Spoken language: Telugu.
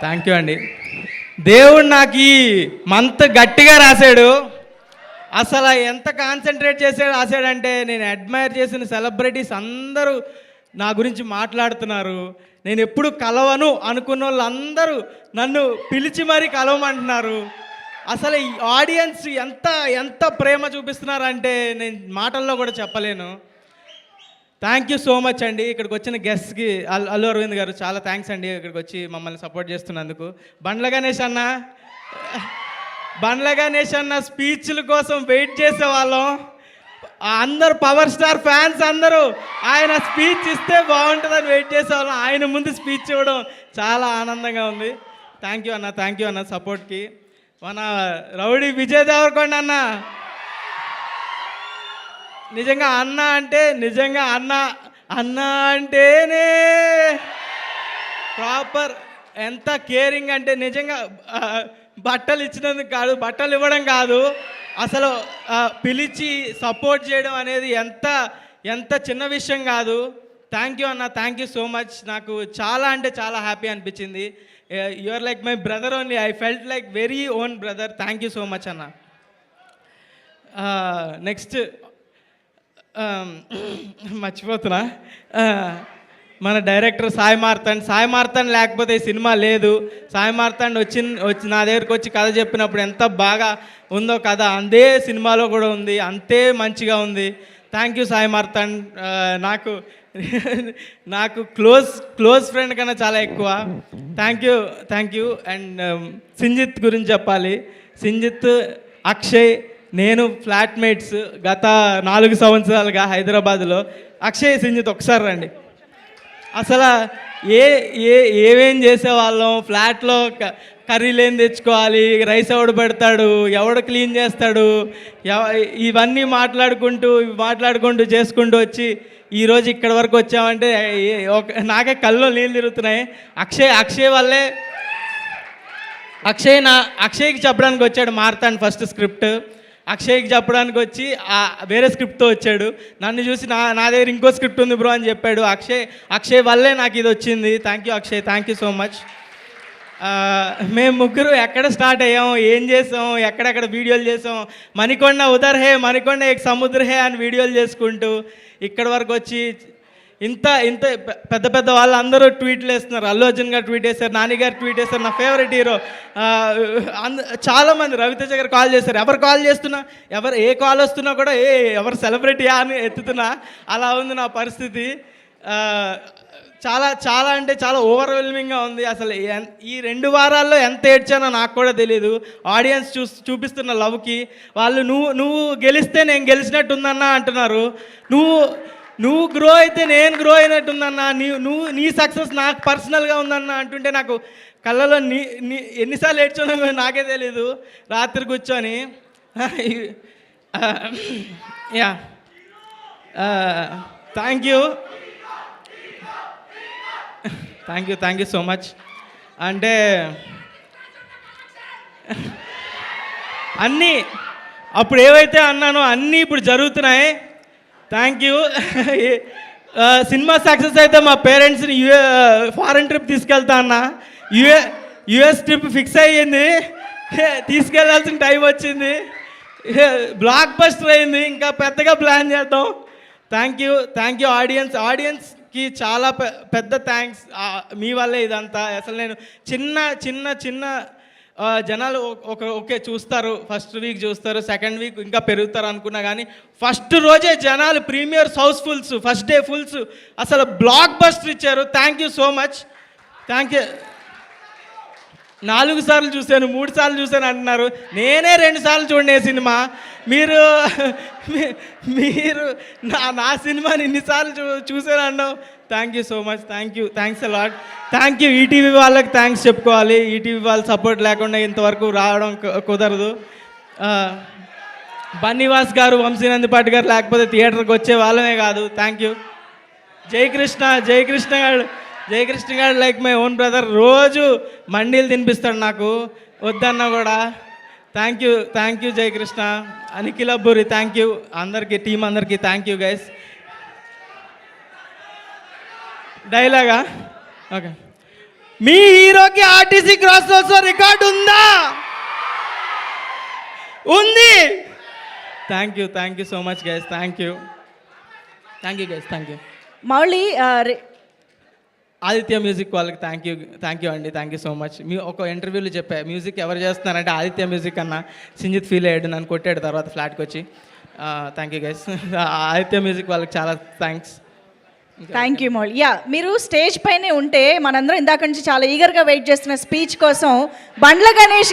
థ్యాంక్ యూ అండి. దేవుడు నాకు ఈ మంత్ గట్టిగా రాశాడు. అసలు ఎంత కాన్సన్ట్రేట్ చేసి రాశాడంటే, నేను అడ్మైర్ చేసిన సెలబ్రిటీస్ అందరూ నా గురించి మాట్లాడుతున్నారు. నేను ఎప్పుడు కలవను అనుకున్న వాళ్ళందరూ నన్ను పిలిచి మరీ కలవమంటున్నారు. అసలు ఈ ఆడియన్స్ ఎంత ఎంత ప్రేమ చూపిస్తున్నారంటే నేను మాటల్లో కూడా చెప్పలేను. థ్యాంక్ యూ సో మచ్ అండి. ఇక్కడికి వచ్చిన గెస్ట్కి అల్లు అరవింద్ గారు చాలా థ్యాంక్స్ అండి, ఇక్కడికి వచ్చి మమ్మల్ని సపోర్ట్ చేస్తున్నందుకు. బండ్ల గణేష్ అన్న స్పీచ్ల కోసం వెయిట్ చేసేవాళ్ళం. అందరు పవర్ స్టార్ ఫ్యాన్స్ అందరూ ఆయన స్పీచ్ ఇస్తే బాగుంటుందని వెయిట్ చేసేవాళ్ళం. ఆయన ముందు స్పీచ్ ఇవ్వడం చాలా ఆనందంగా ఉంది. థ్యాంక్ యూ అన్న సపోర్ట్కి. మన రౌడీ విజయ్ దేవరకొండ అన్న నిజంగా అన్న అంటేనే ప్రాపర్. ఎంత కేరింగ్ అంటే నిజంగా బట్టలు ఇచ్చినందుకు కాదు, బట్టలు ఇవ్వడం కాదు, అసలు పిలిచి సపోర్ట్ చేయడం అనేది ఎంత చిన్న విషయం కాదు. థ్యాంక్ యూ అన్న, థ్యాంక్ యూ సో మచ్. నాకు చాలా అంటే చాలా హ్యాపీ అనిపించింది. You are like my brother only. I felt like very own brother. Thank you so much అన్న. నెక్స్ట్ మర్చిపోతున్నా, మన డైరెక్టర్ సాయి మార్తాండ్ లేకపోతే ఈ సినిమా లేదు. సాయి మార్తాండ్ వచ్చి నా దగ్గరికి వచ్చి కథ చెప్పినప్పుడు ఎంత బాగా ఉందో కథ, అదే సినిమాలో కూడా ఉంది, అంతే మంచిగా ఉంది. Thank you Sai Marthand. నాకు క్లోజ్ ఫ్రెండ్ కన్నా చాలా ఎక్కువ. Thank you. అండ్ సింజిత్ గురించి చెప్పాలి. సింజిత్, అక్షయ్, నేను ఫ్లాట్మేట్స్ గత 4 సంవత్సరాలుగా హైదరాబాద్లో. అక్షయ్, సింజిత్ ఒకసారి రండి. అసలు ఏమేం చేసేవాళ్ళం. ఫ్లాట్లో కర్రీలు ఏం తెచ్చుకోవాలి, రైస్ ఎవడు పెడతాడు, ఎవడు క్లీన్ చేస్తాడు, ఇవన్నీ మాట్లాడుకుంటూ చేసుకుంటూ వచ్చి ఈరోజు ఇక్కడి వరకు వచ్చామంటే నాకే కళ్ళు నీళ్ళు తిరుగుతున్నాయి. అక్షయ్కి చెప్పడానికి వచ్చాడు మార్తాండ్ ఫస్ట్ స్క్రిప్ట్. అక్షయ్కి చెప్పడానికి వచ్చి వేరే స్క్రిప్ట్తో వచ్చాడు. నన్ను చూసి నా దగ్గర ఇంకో స్క్రిప్ట్ ఉంది బ్రో అని చెప్పాడు. అక్షయ్ వల్లే నాకు ఇది వచ్చింది. Thank you Akshay, thank you so much. మేము ముగ్గురు ఎక్కడ స్టార్ట్ అయ్యాం, ఏం చేసాం, ఎక్కడెక్కడ వీడియోలు చేసాం, మణికొండ ఉదర్ హే, మణికొండ ఏక్ సముద్ర హే అని వీడియోలు చేసుకుంటూ ఇక్కడి వరకు వచ్చి ఇంత పెద్ద వాళ్ళు అందరూ ట్వీట్లు వేస్తున్నారు. అల్లు అర్జున్ గారు ట్వీట్ వేశారు, నాని గారు ట్వీట్ వేశారు, నా ఫేవరెట్ హీరో చాలామంది, రవితేజ గారు కాల్ చేశారు. ఎవరు కాల్ చేస్తున్నా, ఏ కాల్ వస్తున్నా కూడా ఎవరు సెలబ్రిటీయా అని ఎత్తుతున్నా, అలా ఉంది నా పరిస్థితి. చాలా అంటే చాలా ఓవర్వెల్మింగ్గా ఉంది. అసలు ఈ 2 వారాల్లో ఎంత ఏడ్చానో నాకు కూడా తెలియదు. ఆడియన్స్ చూపిస్తున్న లవ్కి వాళ్ళు నువ్వు గెలిస్తే నేను గెలిచినట్టుందన్నా అంటున్నారు. నువ్వు గ్రో అయితే నేను గ్రో అయినట్టుందన్నా, నీ సక్సెస్ నాకు పర్సనల్గా ఉందన్నా అంటుంటే నాకు కళ్ళలో ఎన్నిసార్లు ఏడ్చానో నాకే తెలీదు రాత్రి కూర్చొని. Yeah, thank you so much. అంటే అన్నీ అప్పుడు ఏవైతే అన్నానో అన్నీ ఇప్పుడు జరుగుతున్నాయి. Thank you. సినిమా సక్సెస్ అయితే మా పేరెంట్స్ని ఫారెన్ ట్రిప్ తీసుకెళ్తా అన్న. యుఎస్ ట్రిప్ ఫిక్స్ అయ్యింది, తీసుకెళ్లాల్సిన టైం వచ్చింది, బ్లాక్ బస్టర్ అయింది, ఇంకా పెద్దగా ప్లాన్ చేద్దాం. థ్యాంక్ యూ ఆడియన్స్కి చాలా పెద్ద థ్యాంక్స్. మీ వల్లే ఇదంతా. అసలు నేను చిన్న జనాలు ఓకే చూస్తారు, ఫస్ట్ వీక్ చూస్తారు, సెకండ్ వీక్ ఇంకా పెరుగుతారు అనుకున్నా కానీ ఫస్ట్ రోజే జనాలు premieres housefuls, first day fulls, అసలు బ్లాక్ బస్టర్ ఇచ్చారు. Thank you so much. Thank you. 4 సార్లు చూశాను, 3 సార్లు చూశాను అంటున్నారు. నేనే 2 సార్లు చూడనే సినిమా. మీరు నా సినిమాని ఇన్నిసార్లు చూశాను అన్నావు. Thank you so much. Thanks a lot. Thank you. ETV వాళ్ళకి థ్యాంక్స్ చెప్పుకోవాలి. ఈటీవీ వాళ్ళ సపోర్ట్ లేకుండా ఇంతవరకు రావడం కుదరదు. బన్నీవాస్ గారు, వంశీనందిపాటి గారు లేకపోతే థియేటర్కి వచ్చే వాళ్ళమే కాదు. Thank you. జయకృష్ణ గారు లైక్ మై ఓన్ బ్రదర్. రోజు మండీలు తినిపిస్తాడు నాకు వద్దన్నా కూడా. Thank you Jayakrishna. Anikhil Abburi thank you. అందరికీ, టీం అందరికీ థ్యాంక్ యూ గైస్. డైలాగా ఓకే. మీ హీరోకి ఆర్టీసీ క్రాస్ రోడ్స్లో రికార్డు ఉందా? ఉంది. Thank you so much guys. Thank you guys. Thank you. Mouli Aditya music వాళ్ళకి థ్యాంక్ యూ అండి. Thank you so much. మీ ఒక ఇంటర్వ్యూలో చెప్పా, మ్యూజిక్ ఎవరు చేస్తున్నారంటే ఆదిత్య మ్యూజిక్ అన్న. సింజిత్ ఫీల్ అయ్యాడు, నన్ను కొట్టాడు తర్వాత ఫ్లాట్కి వచ్చి. Thank you guys. Aditya music వాళ్ళకి చాలా thanks. Thank you Mouli. Yeah, మీరు స్టేజ్ పైనే ఉంటే మనందరం ఇందాక నుంచి చాలా ఈగర్గా వెయిట్ చేస్తున్న స్పీచ్ కోసం బండ్ల గణేష్